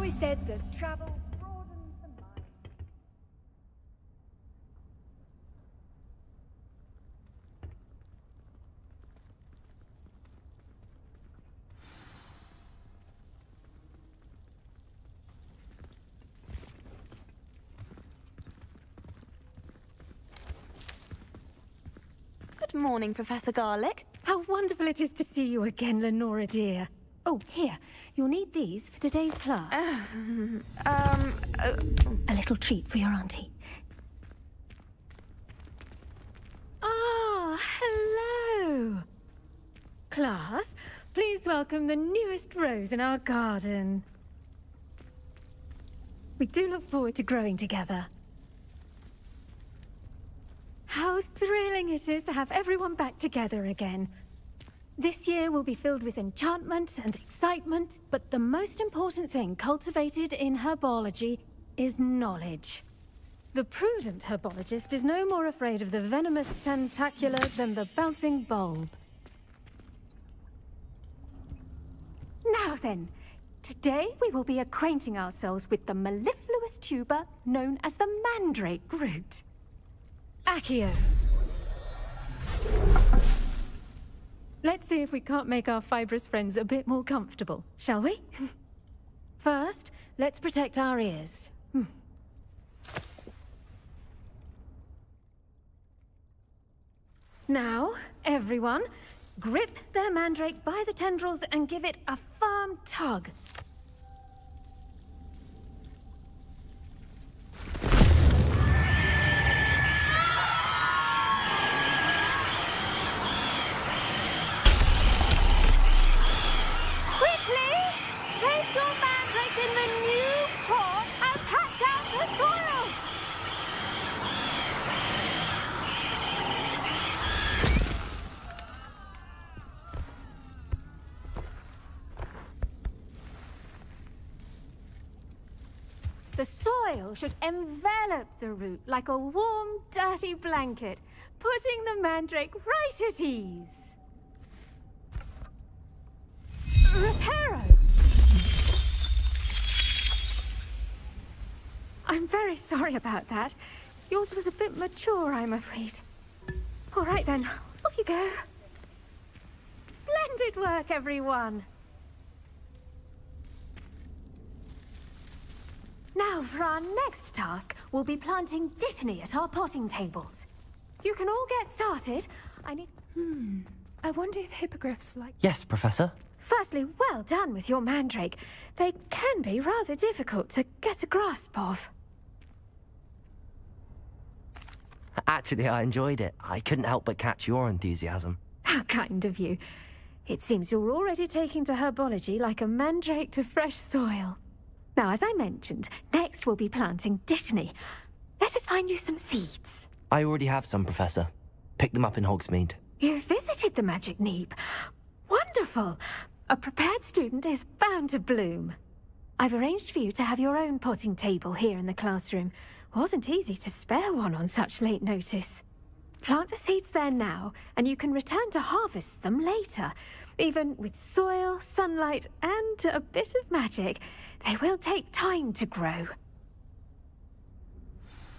always said that travel broadens the mind. Good morning, Professor Garlick. How wonderful it is to see you again, Lenora dear. Oh, here. You'll need these for today's class. A little treat for your auntie. Ah, hello. Class, please welcome the newest rose in our garden. We do look forward to growing together. How thrilling it is to have everyone back together again. This year will be filled with enchantment and excitement, but the most important thing cultivated in herbology is knowledge. The prudent herbologist is no more afraid of the venomous tentacular than the bouncing bulb. Now then, today we will be acquainting ourselves with the mellifluous tuber known as the mandrake root. Accio. Let's see if we can't make our fibrous friends a bit more comfortable, shall we? First, let's protect our ears. Now, everyone, grip their mandrake by the tendrils and give it a firm tug. The soil should envelop the root like a warm, dirty blanket, putting the mandrake right at ease. Reparo! I'm very sorry about that. Yours was a bit mature, I'm afraid. All right then, off you go. Splendid work, everyone. Now, for our next task, we'll be planting dittany at our potting tables. You can all get started. I need... I wonder if hippogriffs like... Yes, Professor. Firstly, well done with your mandrake. They can be rather difficult to get a grasp of. Actually, I enjoyed it. I couldn't help but catch your enthusiasm. How kind of you. It seems you're already taking to herbology like a mandrake to fresh soil. Now, as I mentioned, next we'll be planting dittany. Let us find you some seeds. I already have some, Professor. Picked them up in Hogsmeade. You visited the Magic Neep. Wonderful! A prepared student is bound to bloom. I've arranged for you to have your own potting table here in the classroom. Wasn't easy to spare one on such late notice. Plant the seeds there now, and you can return to harvest them later. Even with soil, sunlight, and a bit of magic, they will take time to grow.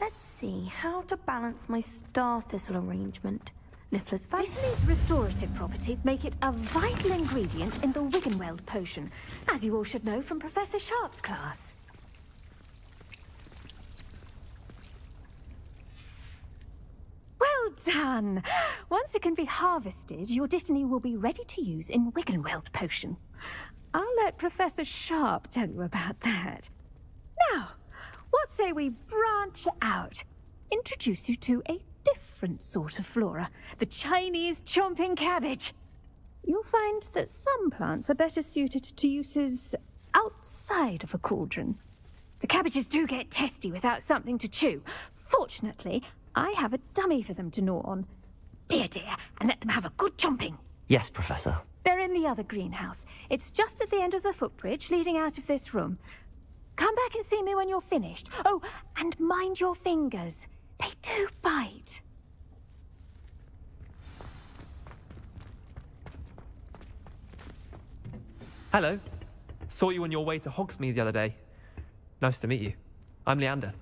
Let's see how to balance my star thistle arrangement. Niffler's Dittany's restorative properties make it a vital ingredient in the Wiggenweld potion, as you all should know from Professor Sharp's class. Well done! Once it can be harvested, your dittany will be ready to use in Wiggenweld potion. I'll let Professor Sharp tell you about that. Now, what say we branch out? Introduce you to a different sort of flora, the Chinese chomping cabbage. You'll find that some plants are better suited to uses outside of a cauldron. The cabbages do get testy without something to chew. Fortunately, I have a dummy for them to gnaw on. Dear, and let them have a good chomping. Yes, Professor. They're in the other greenhouse. It's just at the end of the footbridge leading out of this room. Come back and see me when you're finished. Oh, and mind your fingers. They do bite. Hello. Saw you on your way to Hogsmeade the other day. Nice to meet you. I'm Leander.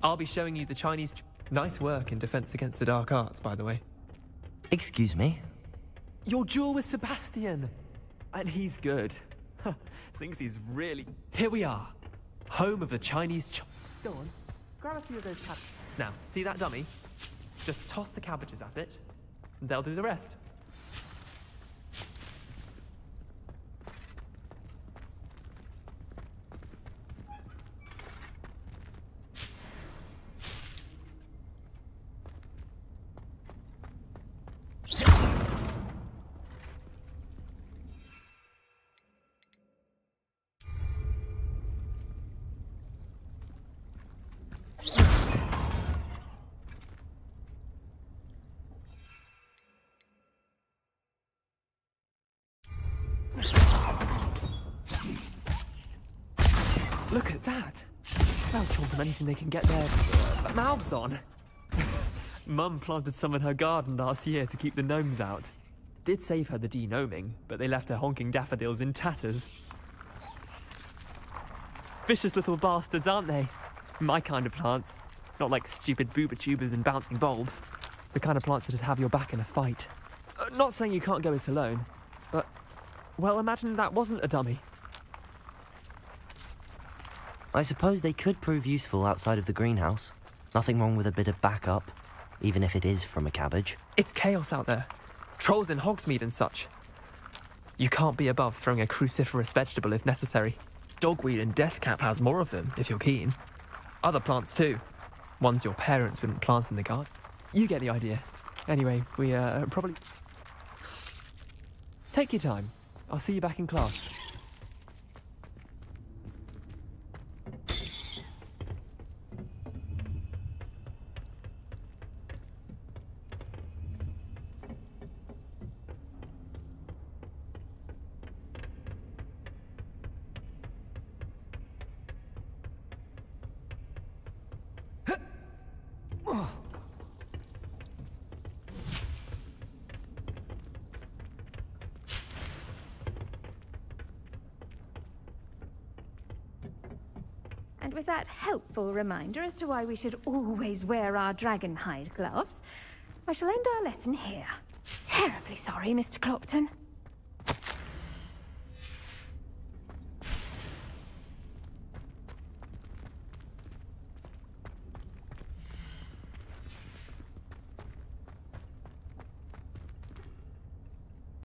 I'll be showing you the Chinese... Nice work in Defense Against the Dark Arts, by the way. Excuse me? Your duel with Sebastian! And he's good. Thinks he's really... Here we are. Home of the Chinese... Go on. Grab a few of those cabbages. Now, see that dummy? Just toss the cabbages at it, and they'll do the rest. Look at that! They'll chomp on anything they can get their mouths on. Mum planted some in her garden last year to keep the gnomes out. Did save her the de-gnoming, but they left her honking daffodils in tatters. Vicious little bastards, aren't they? My kind of plants. Not like stupid booba tubers and bouncing bulbs. The kind of plants that just have your back in a fight. Not saying you can't go it alone, but... Well, imagine that wasn't a dummy. I suppose they could prove useful outside of the greenhouse. Nothing wrong with a bit of backup, even if it is from a cabbage. It's chaos out there. Trolls in Hogsmeade and such. You can't be above throwing a cruciferous vegetable if necessary. Dogweed and deathcap has more of them, if you're keen. Other plants too. Ones your parents wouldn't plant in the garden. You get the idea. Anyway, we probably... Take your time. I'll see you back in class. And with that helpful reminder as to why we should always wear our dragon hide gloves, I shall end our lesson here. Terribly sorry, Mr. Clopton.